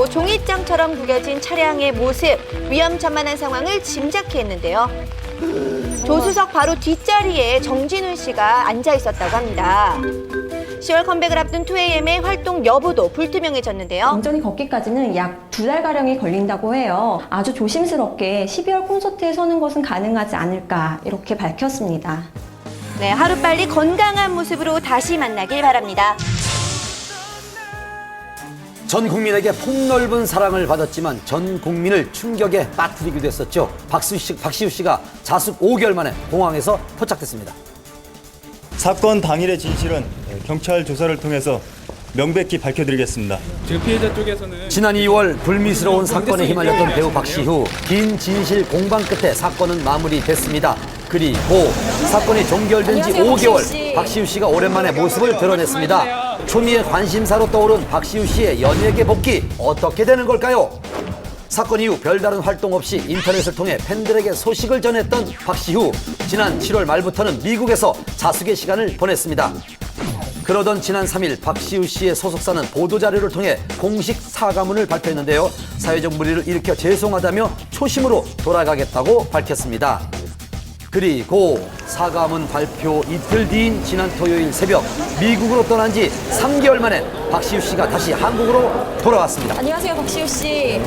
앞으로 종이장처럼 구겨진 차량의 모습, 위험천만한 상황을 짐작케 했는데요. 조수석 바로 뒷자리에 정진훈 씨가 앉아 있었다고 합니다. 10월 컴백을 앞둔 2AM의 활동 여부도 불투명해졌는데요. 온전히 걷기까지는 약 2달가량이 걸린다고 해요. 아주 조심스럽게 12월 콘서트에 서는 것은 가능하지 않을까 이렇게 밝혔습니다. 네, 하루빨리 건강한 모습으로 다시 만나길 바랍니다. 전 국민에게 폭넓은 사랑을 받았지만 전 국민을 충격에 빠뜨리기도 했었죠. 박시우 씨가 자숙 5개월 만에 공항에서 포착됐습니다. 사건 당일의 진실은 경찰 조사를 통해서 명백히 밝혀드리겠습니다. 지금 피해자 쪽에서는 지난 2월 불미스러운 사건에 휘말렸던 배우 박시우. 긴 진실 공방 끝에 사건은 마무리됐습니다. 그리고 사건이 종결된 지 5개월, 박시우 씨가 오랜만에 모습을 드러냈습니다. 초미의 관심사로 떠오른 박시우 씨의 연예계 복귀, 어떻게 되는 걸까요? 사건 이후 별다른 활동 없이 인터넷을 통해 팬들에게 소식을 전했던 박시우. 지난 7월 말부터는 미국에서 자숙의 시간을 보냈습니다. 그러던 지난 3일 박시우 씨의 소속사는 보도자료를 통해 공식 사과문을 발표했는데요. 사회적 물의를 일으켜 죄송하다며 초심으로 돌아가겠다고 밝혔습니다. 그리고 사과문 발표 이틀 뒤인 지난 토요일 새벽, 미국으로 떠난 지 3개월 만에 박시우 씨가 다시 한국으로 돌아왔습니다. 안녕하세요, 박시우 씨.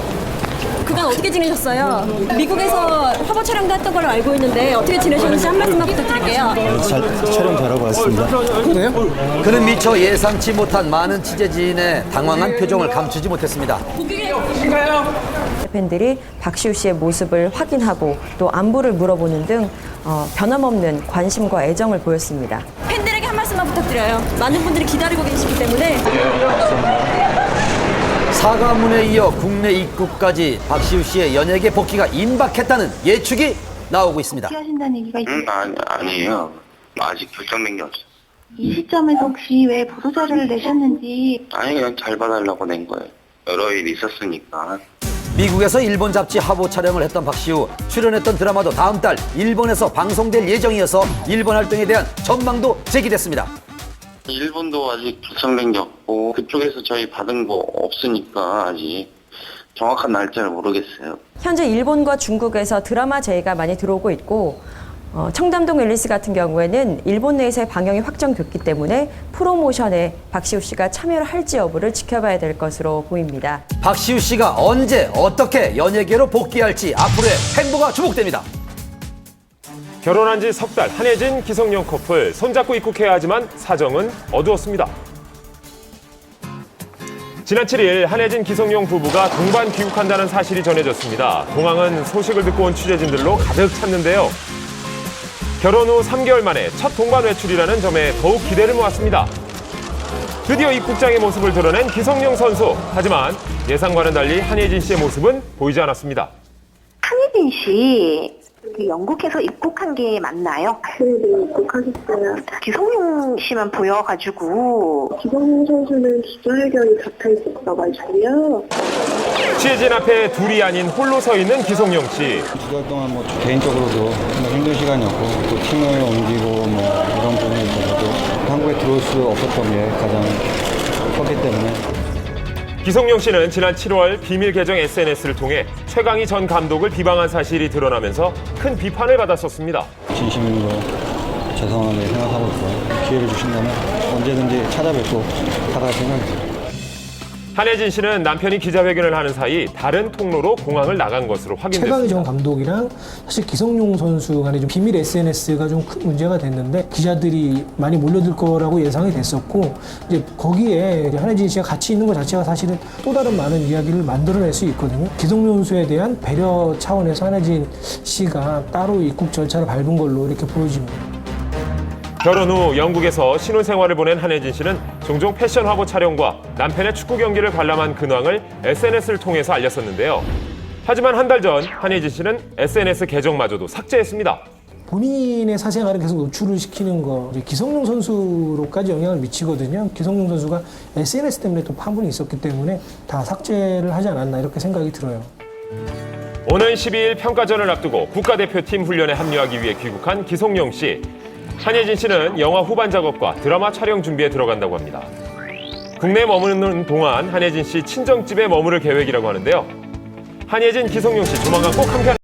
그간 어떻게 지내셨어요? 미국에서 화보 촬영도 했던 걸로 알고 있는데 어떻게 지내셨는지 한 말씀만 부탁드릴게요. 촬영 잘하고 왔습니다. 그는 미처 예상치 못한 많은 취재진의 당황한 표정을 감추지 못했습니다. 팬들이 박시우 씨의 모습을 확인하고 또 안부를 물어보는 등 변함없는 관심과 애정을 보였습니다. 팬들에게 한 말씀만 부탁드려요. 많은 분들이 기다리고 계시기 때문에. 사과문에 이어 국내 입국까지 박시우 씨의 연예계 복귀가 임박했다는 예측이 나오고 있습니다. 하신다는 얘기가 있어요. 아니에요. 아직 결정된 게 없어요. 이 시점에서 혹시 왜 보도자료를 내셨는지. 아니, 그냥 잘 봐달라고 낸 거예요. 여러 일이 있었으니까. 미국에서 일본 잡지 화보 촬영을 했던 박시우. 출연했던 드라마도 다음 달 일본에서 방송될 예정이어서 일본 활동에 대한 전망도 제기됐습니다. 일본도 아직 결정된 게 없고 그쪽에서 저희 받은 거 없으니까 아직 정확한 날짜를 모르겠어요. 현재 일본과 중국에서 드라마 제의가 많이 들어오고 있고 청담동 앨리스 같은 경우에는 일본 내에서의 방영이 확정됐기 때문에 프로모션에 박시우 씨가 참여를 할지 여부를 지켜봐야 될 것으로 보입니다. 박시우 씨가 언제 어떻게 연예계로 복귀할지 앞으로의 행보가 주목됩니다. 결혼한 지 석 달 한혜진, 기성용 커플 손잡고 입국해야 하지만 사정은 어두웠습니다. 지난 7일 한혜진, 기성용 부부가 동반 귀국한다는 사실이 전해졌습니다. 공항은 소식을 듣고 온 취재진들로 가득 찼는데요. 결혼 후 3개월 만에 첫 동반 외출이라는 점에 더욱 기대를 모았습니다. 드디어 입국장의 모습을 드러낸 기성용 선수. 하지만 예상과는 달리 한혜진 씨의 모습은 보이지 않았습니다. 한혜진 씨, 영국에서 입국한 게 맞나요? 네, 입국하셨어요. 기성용 씨만 보여가지고. 기성용 선수는 기자회견이 잡혀 있었어가지고요. 취재진 앞에 둘이 아닌 홀로 서 있는 기성용 씨. 2개월 동안 개인적으로도 정말 힘든 시간이었고 또 팀을 옮기고 이런 부분에 있어서도 한국에 들어올 수 없었던 게 가장 컸기 때문에. 기성용 씨는 지난 7월 비밀 계정 SNS를 통해 최강희 전 감독을 비방한 사실이 드러나면서 큰 비판을 받았었습니다. 진심으로 죄송하게 생각하고 있고 기회를 주신다면 언제든지 찾아뵙고 살아갈 생각입니다. 한혜진 씨는 남편이 기자회견을 하는 사이 다른 통로로 공항을 나간 것으로 확인됐습니다. 최강희 전 감독이랑 사실 기성용 선수 간에 좀 비밀 SNS가 좀 큰 문제가 됐는데 기자들이 많이 몰려들 거라고 예상이 됐었고 이제 거기에 한혜진 씨가 같이 있는 것 자체가 사실은 또 다른 많은 이야기를 만들어낼 수 있거든요. 기성용 선수에 대한 배려 차원에서 한혜진 씨가 따로 입국 절차를 밟은 걸로 이렇게 보여집니다. 결혼 후 영국에서 신혼생활을 보낸 한혜진 씨는 종종 패션 화보 촬영과 남편의 축구 경기를 관람한 근황을 SNS를 통해서 알렸었는데요. 하지만 한 달 전 한혜진 씨는 SNS 계정마저도 삭제했습니다. 본인의 사생활을 계속 노출을 시키는 거 기성용 선수로까지 영향을 미치거든요. 기성용 선수가 SNS 때문에 또 파문이 있었기 때문에 다 삭제를 하지 않았나 이렇게 생각이 들어요. 오는 12일 평가전을 앞두고 국가대표팀 훈련에 합류하기 위해 귀국한 기성용 씨. 한혜진 씨는 영화 후반 작업과 드라마 촬영 준비에 들어간다고 합니다. 국내에 머무는 동안 한예진 씨 친정집에 머무를 계획이라고 하는데요. 한예진, 기성용 씨 조만간 꼭 함께